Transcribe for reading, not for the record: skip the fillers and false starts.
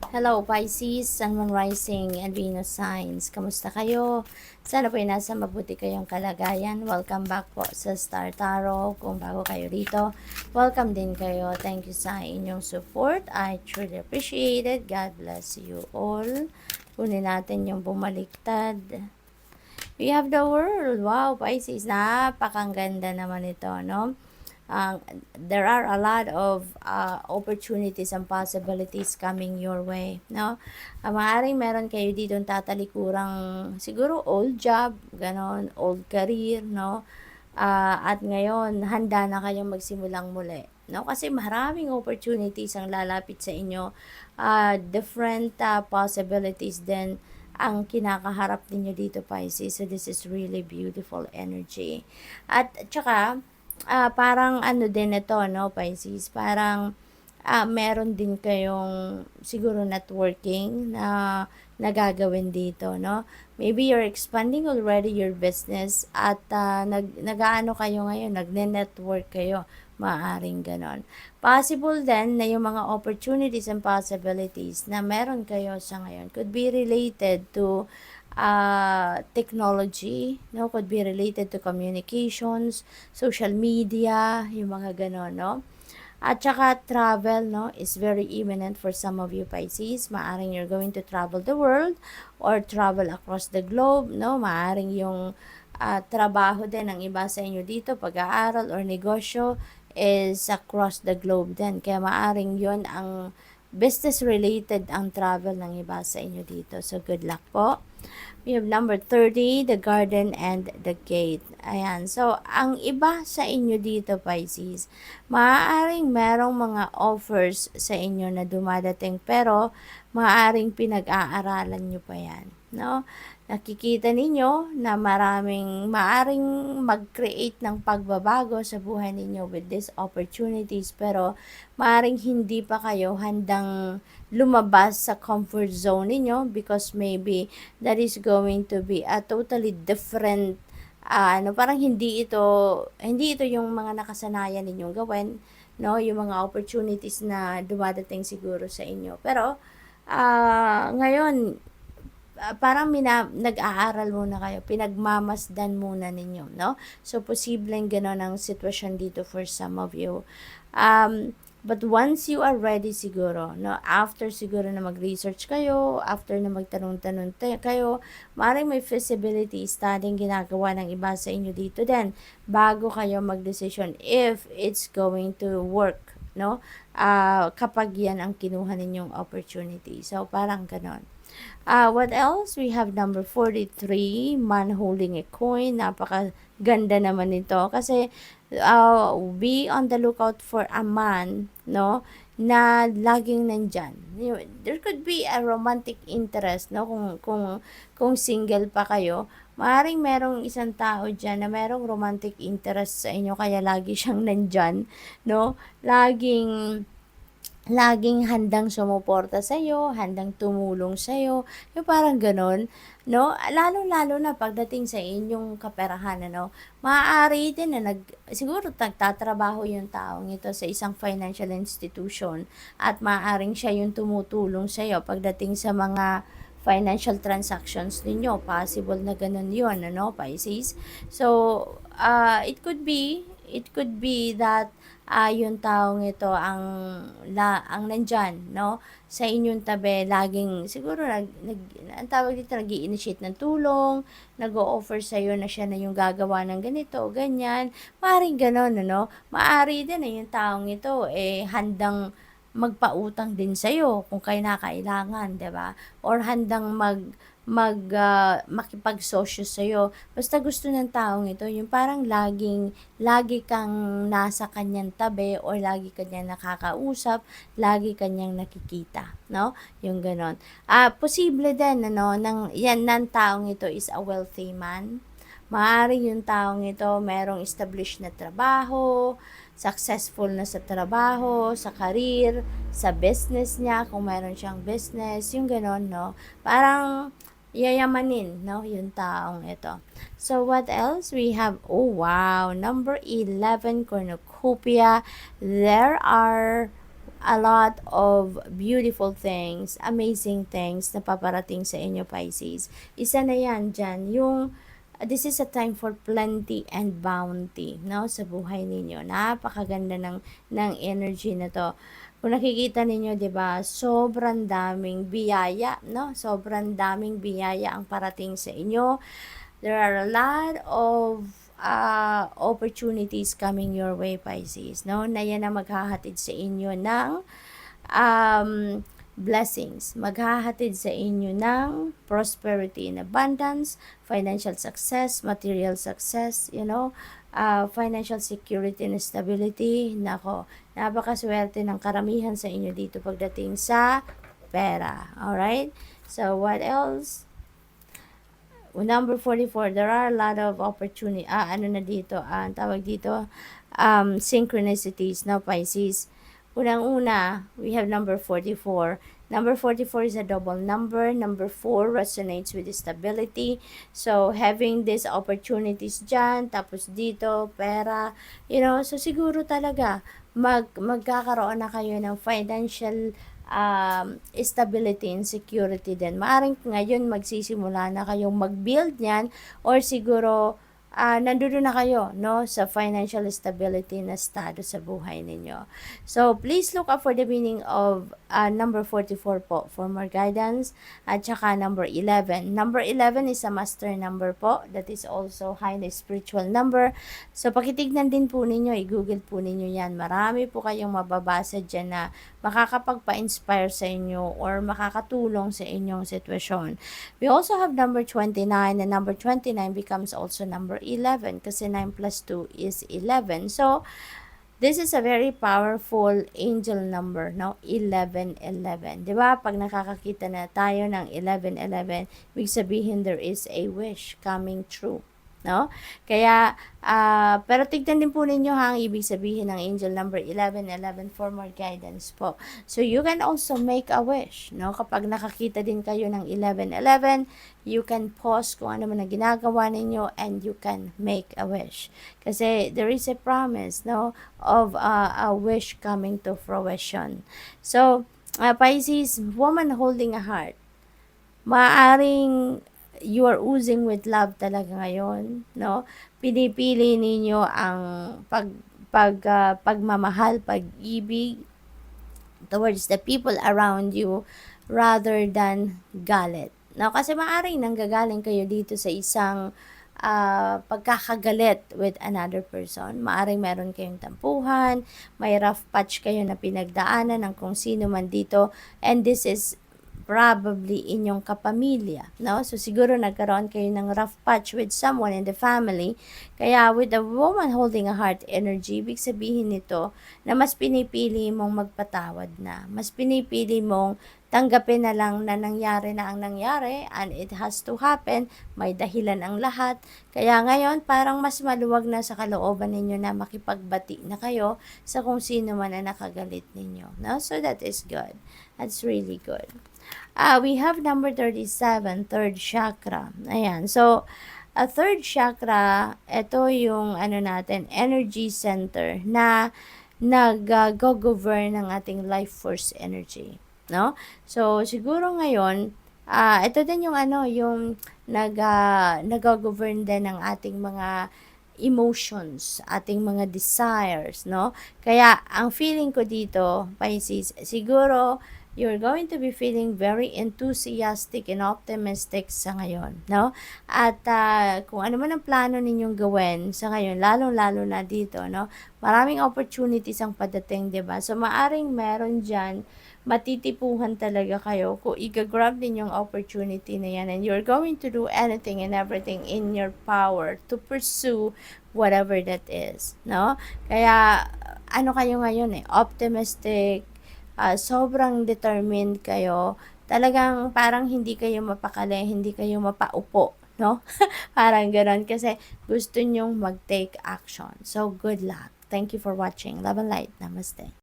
Hello Pisces, Sun, Moon, Rising, and Venus signs. Kamusta kayo? Sana po ay nasa mabuti kayong kalagayan. Welcome back po sa Star Tarot. Kung bago kayo rito, welcome din kayo. Thank you sa inyong support. I truly appreciate it. God bless you all. Kunin natin yung bumaliktad. We have the world. Wow, Pisces, napakaganda naman ito, no? There are a lot of opportunities and possibilities coming your way, no? Maaaring meron kayo dito tatalikurang siguro old job, ganon, old career, no? At ngayon, handa na kayong magsimulang muli, no? Kasi maraming opportunities ang lalapit sa inyo. Different possibilities din ang kinakaharap ninyo dito, Pisces. So, this is really beautiful energy. At tsaka, parang ano din ito, no, Pisces, parang meron din kayong siguro networking na nagagawin dito, no? Maybe you're expanding already your business at nag-aano kayo ngayon, nagne-network kayo, maaring ganon. Possible then na yung mga opportunities and possibilities na meron kayo sa ngayon could be related to technology, no? Could be related to communications, social media, yung mga ganon, no? At saka travel, no, is very imminent for some of you Pisces. Maaring you're going to travel the world or travel across the globe, no? Maaring yung trabaho din ng iba sa inyo dito, pag-aaral or negosyo is across the globe din. Kaya maaring yon ang business related ang travel ng iba sa inyo dito. So good luck po. We have number 30, the garden and the gate. Ayan. So, ang iba sa inyo dito, Pisces, maaaring merong mga offers sa inyo na dumadating, pero maaaring pinag-aaralan nyo pa yan. No? Nakikita ninyo na maaring mag-create ng pagbabago sa buhay ninyo with these opportunities, pero maaring hindi pa kayo handang lumabas sa comfort zone ninyo because maybe that is going to be a totally different parang hindi ito yung mga nakasanayan ninyong gawin, no, yung mga opportunities na dumadating siguro sa inyo, pero ngayon parang nag-aaral muna kayo, pinagmamasdan muna ninyo, no? So, posibleng gano'n ang sitwasyon dito for some of you. But once you are ready siguro, no, after siguro na mag-research kayo, after na magtanong-tanong kayo, maaaring may feasibility studying ginagawa ng iba sa inyo dito din, bago kayo mag-decision if it's going to work, no? Kapag yan ang kinuha ninyong opportunity. So, parang ganon. What else? We have number 43, man holding a coin. Napakaganda naman ito. Kasi, be on the lookout for a man, no, na laging nandyan. There could be a romantic interest, no, kung single pa kayo. Maaaring merong isang tao dyan na merong romantic interest sa inyo, kaya lagi siyang nandyan, no, laging handang sumuporta sa'yo, handang tumulong sa'yo, yung parang ganon, no? Lalo-lalo na pagdating sa inyong kaperahan, ano? Maaari din na siguro nagtatrabaho yung taong ito sa isang financial institution at maaaring siya yung tumutulong sa'yo pagdating sa mga financial transactions ninyo. Possible na ganun yun, ano, Pisces? So, it could be that yung taong ito ang nandyan, no, sa inyong tabi, laging siguro ang tawag dito, nag-i-initiate ng tulong, nag-o-offer sa iyo na siya na yung gagawa ng ganito, ganyan. Maaring ganon, ano? Maari din na yung taong ito handang magpautang din sa iyo kung kailangan, 'di ba? Or handang makipagsosyo sa'yo. Basta gusto ng taong ito, yung parang lagi kang nasa kanyang tabi or lagi kanyang nakakausap, lagi kanyang nakikita, no? Yung ganon. Posible din, ano, ng taong ito is a wealthy man. Maaari yung taong ito merong established na trabaho, successful na sa trabaho, sa career, sa business niya, kung meron siyang business, yung ganon, no? Parang yayamanin, no, yung taong ito. So, what else? We have, oh wow, number 11, cornucopia. There are a lot of beautiful things, amazing things na paparating sa inyo, Pisces. Isa na yan dyan, yung this is a time for plenty and bounty, no, sa buhay ninyo. Napakaganda ng energy na to. Kung nakikita ninyo, 'di ba, sobrang daming biyaya, no? Sobrang daming biyaya ang parating sa inyo. There are a lot of opportunities coming your way, Pisces, no? Na yan ang maghahatid sa inyo ng um, blessings. Maghahatid sa inyo ng prosperity and abundance, financial success, material success, financial security and stability. Nako, napakaswerte ng karamihan sa inyo dito pagdating sa pera. Alright? So, what else? Number 44, there are a lot of opportunity, tawag dito, synchronicities, no, Pisces. Unang-una, we have number 44. Number 44 is a double number. Number 4 resonates with stability. So, having these opportunities dyan, tapos dito, pera, so siguro talaga, magkakaroon na kayo ng financial stability and security din. Maaring ngayon magsisimula na kayong mag-build niyan, or siguro nandoon na kayo, no, sa financial stability na estado sa buhay ninyo. So, please look up for the meaning of number 44 po for more guidance. At saka number 11. Number 11 is a master number po. That is also highly spiritual number. So, pakitignan din po ninyo, i-google po ninyo yan. Marami po kayong mababasa dyan na makakapagpa-inspire sa inyo or makakatulong sa inyong sitwasyon. We also have number 29, and number 29 becomes also number 11 kasi 9 plus 2 is 11. So, this is a very powerful angel number, no? 1111. 'Di ba? Pag nakakakita na tayo ng 1111, ibig sabihin there is a wish coming true, no? Kaya pero tignan din po ninyo ang ibig sabihin ng angel number 1111 for more guidance po. So you can also make a wish, no? Kapag nakakita din kayo ng 1111, you can pause kung ano man ang ginagawa ninyo and you can make a wish. Kasi there is a promise, no, of a wish coming to fruition. So, Pisces, woman holding a heart, maaring you are oozing with love talaga ngayon, no? Pinipili ninyo ang pagmamahal, pag-ibig towards the people around you rather than galit. No, kasi maaring nanggagaling kayo dito sa isang pagkakagalit with another person. Maaring meron kayong tampuhan, may rough patch kayo na pinagdaanan ng kung sino man dito, and this is probably inyong kapamilya, no? So, siguro nagkaroon kayo ng rough patch with someone in the family. Kaya, with the woman holding a heart energy, ibig sabihin nito na mas pinipili mong magpatawad na. Mas pinipili mong tanggapin na lang na nangyari na ang nangyari and it has to happen. May dahilan ang lahat. Kaya ngayon, parang mas maluwag na sa kalooban ninyo na makipagbati na kayo sa kung sino man na nakagalit ninyo, no? So, that is good. That's really good. We have number 37, third chakra. Ayan. So, a third chakra, ito yung energy center na nag-govern ng ating life force energy, no? So, siguro ngayon, ito din yung yung nag-govern din ng ating mga emotions, ating mga desires, no? Kaya, ang feeling ko dito, Pisces, siguro, you're going to be feeling very enthusiastic and optimistic sa ngayon, no? At kung ano man ang plano ninyong gawin sa ngayon, lalong-lalo na dito, no? Maraming opportunities ang padating, 'di ba? So maaring meron diyan, matitipuhan talaga kayo kung i-grab din yung opportunity na yan, and you're going to do anything and everything in your power to pursue whatever that is, no? Kaya ano kayo ngayon optimistic, sobrang determined kayo, talagang parang hindi kayo mapakali, hindi kayo mapaupo, no? Parang gano'n, kasi gusto nyong mag-take action. So, good luck. Thank you for watching. Love and light. Namaste.